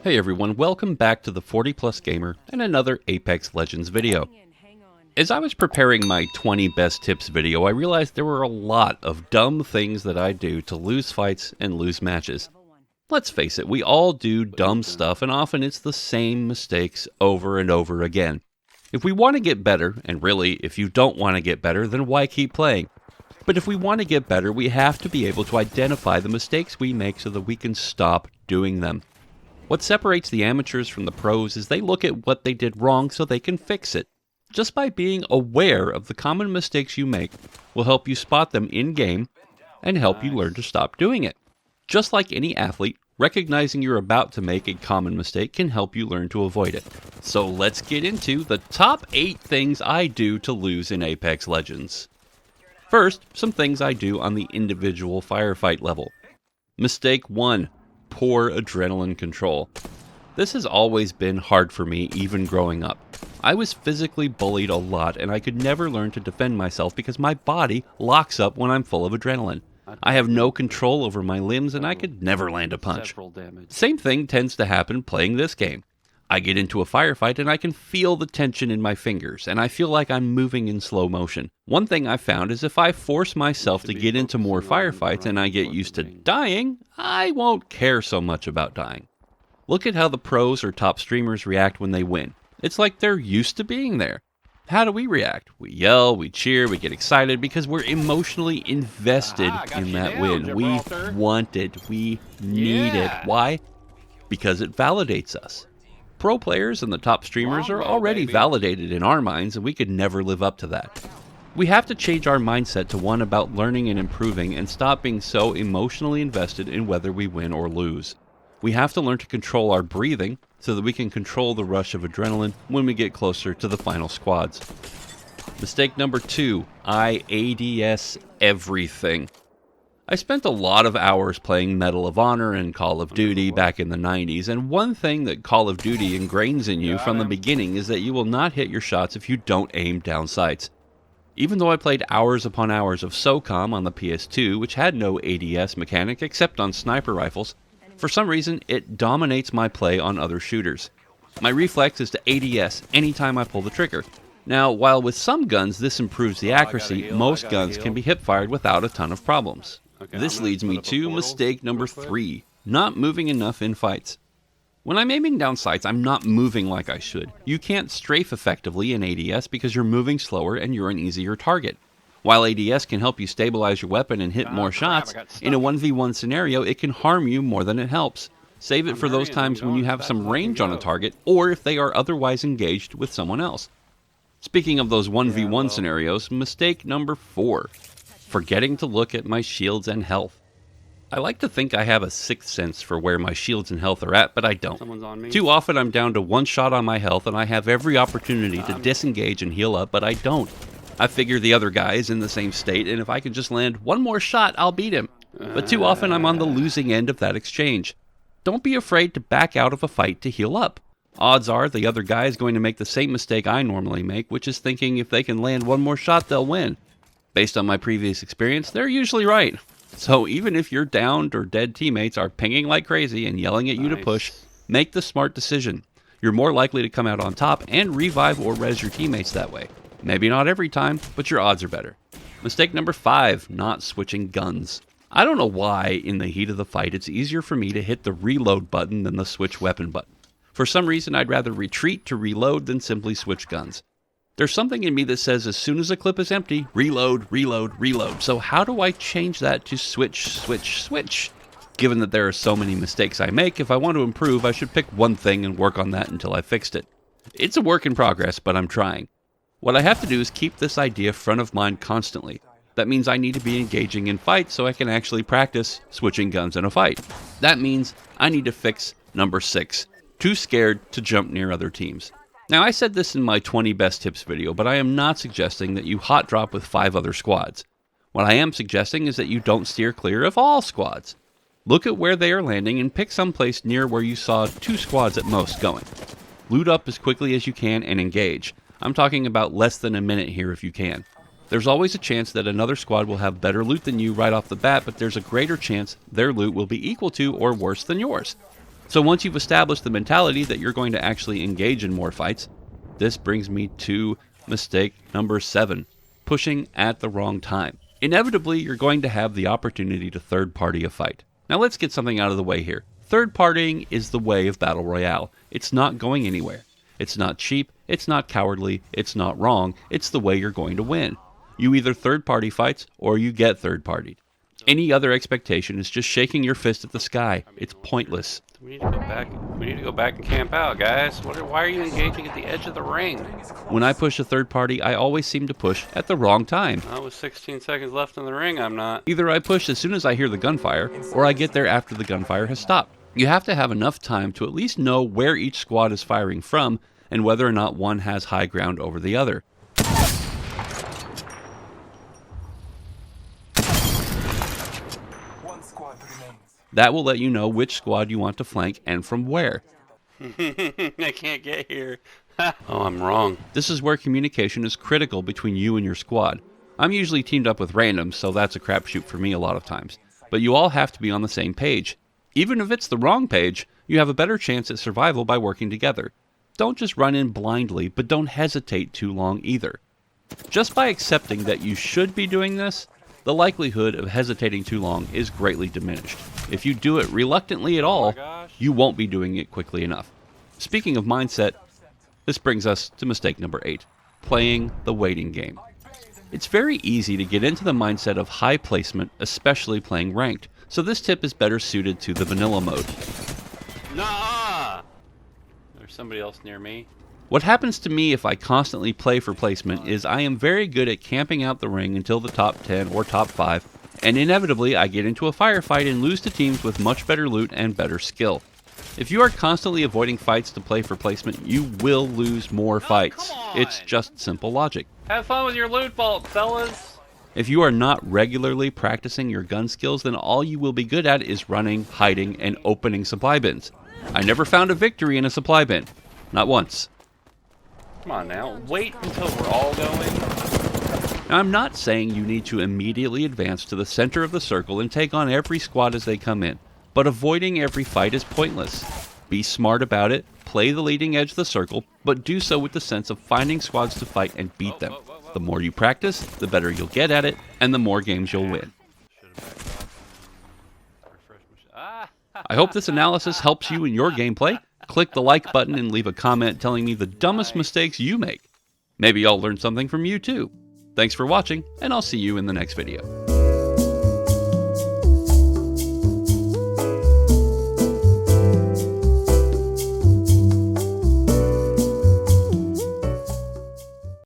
Hey everyone, welcome back to the 40 Plus Gamer and another Apex Legends video. As I was preparing my 20 best tips video, I realized there were a lot of dumb things that I do to lose fights and lose matches. Let's face it, we all do dumb stuff, and often it's the same mistakes over and over again. If we want to get better, and really, if you don't want to get better, then why keep playing? But if we want to get better, we have to be able to identify the mistakes we make so that we can stop doing them. What separates the amateurs from the pros is they look at what they did wrong so they can fix it. Just by being aware of the common mistakes you make will help you spot them in-game and help you learn to stop doing it. Just like any athlete, recognizing you're about to make a common mistake can help you learn to avoid it. So let's get into the top 8 things I do to lose in Apex Legends. First, some things I do on the individual firefight level. Mistake 1. Poor adrenaline control. This has always been hard for me, even growing up. I was physically bullied a lot, and I could never learn to defend myself because my body locks up when I'm full of adrenaline. I have no control over my limbs, and I could never land a punch. Same thing tends to happen playing this game. I get into a firefight and I can feel the tension in my fingers, and I feel like I'm moving in slow motion. One thing I found is if I force myself to get into more firefights and I get used to dying, I won't care so much about dying. Look at how the pros or top streamers react when they win. It's like they're used to being there. How do we react? We yell, we cheer, we get excited because we're emotionally invested in that win. We want it, we need it. Why? Because it validates us. Pro players and the top streamers are already validated in our minds, and we could never live up to that. We have to change our mindset to one about learning and improving and stop being so emotionally invested in whether we win or lose. We have to learn to control our breathing so that we can control the rush of adrenaline when we get closer to the final squads. Mistake number 2, I ADS everything. I spent a lot of hours playing Medal of Honor and Call of Duty back in the 90s, and one thing that Call of Duty ingrains in you from the beginning is that you will not hit your shots if you don't aim down sights. Even though I played hours upon hours of SOCOM on the PS2, which had no ADS mechanic except on sniper rifles, for some reason it dominates my play on other shooters. My reflex is to ADS anytime I pull the trigger. Now, while with some guns this improves the accuracy, most guns can be hip-fired without a ton of problems. This leads me to mistake number 3, not moving enough in fights. When I'm aiming down sights, I'm not moving like I should. You can't strafe effectively in ADS because you're moving slower and you're an easier target. While ADS can help you stabilize your weapon and hit more shots, in a 1v1 scenario it can harm you more than it helps. Save it for those times when you have some range on a target or if they are otherwise engaged with someone else. Speaking of those 1v1 scenarios, mistake number 4. Forgetting to look at my shields and health. I like to think I have a sixth sense for where my shields and health are at, but I don't. Too often I'm down to one shot on my health and I have every opportunity to disengage and heal up, but I don't. I figure the other guy is in the same state, and if I can just land one more shot, I'll beat him. But too often I'm on the losing end of that exchange. Don't be afraid to back out of a fight to heal up. Odds are the other guy is going to make the same mistake I normally make, which is thinking if they can land one more shot, they'll win. Based on my previous experience, they're usually right. So even if your downed or dead teammates are pinging like crazy and yelling at you to push, make the smart decision. You're more likely to come out on top and revive or res your teammates that way. Maybe not every time, but your odds are better. Mistake number 5, not switching guns. I don't know why in the heat of the fight it's easier for me to hit the reload button than the switch weapon button. For some reason I'd rather retreat to reload than simply switch guns. There's something in me that says as soon as a clip is empty, reload, reload, reload. So how do I change that to switch, switch, switch? Given that there are so many mistakes I make, if I want to improve, I should pick one thing and work on that until I fixed it. It's a work in progress, but I'm trying. What I have to do is keep this idea front of mind constantly. That means I need to be engaging in fights so I can actually practice switching guns in a fight. That means I need to fix number 6, too scared to jump near other teams. Now, I said this in my 20 best tips video, but I am not suggesting that you hot drop with 5 other squads. What I am suggesting is that you don't steer clear of all squads. Look at where they are landing and pick some place near where you saw 2 squads at most going. Loot up as quickly as you can and engage. I'm talking about less than a minute here if you can. There's always a chance that another squad will have better loot than you right off the bat, but there's a greater chance their loot will be equal to or worse than yours. So once you've established the mentality that you're going to actually engage in more fights, this brings me to mistake number 7, pushing at the wrong time. Inevitably, you're going to have the opportunity to third-party a fight. Now let's get something out of the way here. Third-partying is the way of Battle Royale. It's not going anywhere. It's not cheap, it's not cowardly, it's not wrong, it's the way you're going to win. You either third-party fights, or you get third-partied. Any other expectation is just shaking your fist at the sky. It's pointless. We need to go back. We need to go back and camp out, guys. Why are you engaging at the edge of the ring? When I push a third party, I always seem to push at the wrong time. Well, with 16 seconds left in the ring, I'm not. Either I push as soon as I hear the gunfire, or I get there after the gunfire has stopped. You have to have enough time to at least know where each squad is firing from, and whether or not one has high ground over the other. That will let you know which squad you want to flank and from where. I can't get here. Oh, I'm wrong. This is where communication is critical between you and your squad. I'm usually teamed up with randoms, so that's a crapshoot for me a lot of times. But you all have to be on the same page. Even if it's the wrong page, you have a better chance at survival by working together. Don't just run in blindly, but don't hesitate too long either. Just by accepting that you should be doing this, the likelihood of hesitating too long is greatly diminished. If you do it reluctantly at all, you won't be doing it quickly enough. Speaking of mindset, this brings us to mistake number 8, playing the waiting game. It's very easy to get into the mindset of high placement, especially playing ranked, so this tip is better suited to the vanilla mode. Nah! There's somebody else near me. What happens to me if I constantly play for placement is I am very good at camping out the ring until the top 10 or top 5, and inevitably I get into a firefight and lose to teams with much better loot and better skill. If you are constantly avoiding fights to play for placement, you will lose more fights. It's just simple logic. Have fun with your loot vault, fellas! If you are not regularly practicing your gun skills, then all you will be good at is running, hiding, and opening supply bins. I never found a victory in a supply bin. Not once. Come on now, wait until we're all going. Now, I'm not saying you need to immediately advance to the center of the circle and take on every squad as they come in, but avoiding every fight is pointless. Be smart about it, play the leading edge of the circle, but do so with the sense of finding squads to fight and beat them. The more you practice, the better you'll get at it, and the more games you'll win. I hope this analysis helps you in your gameplay. Click the like button and leave a comment telling me the dumbest mistakes you make. Maybe I'll learn something from you too. Thanks for watching, and I'll see you in the next video.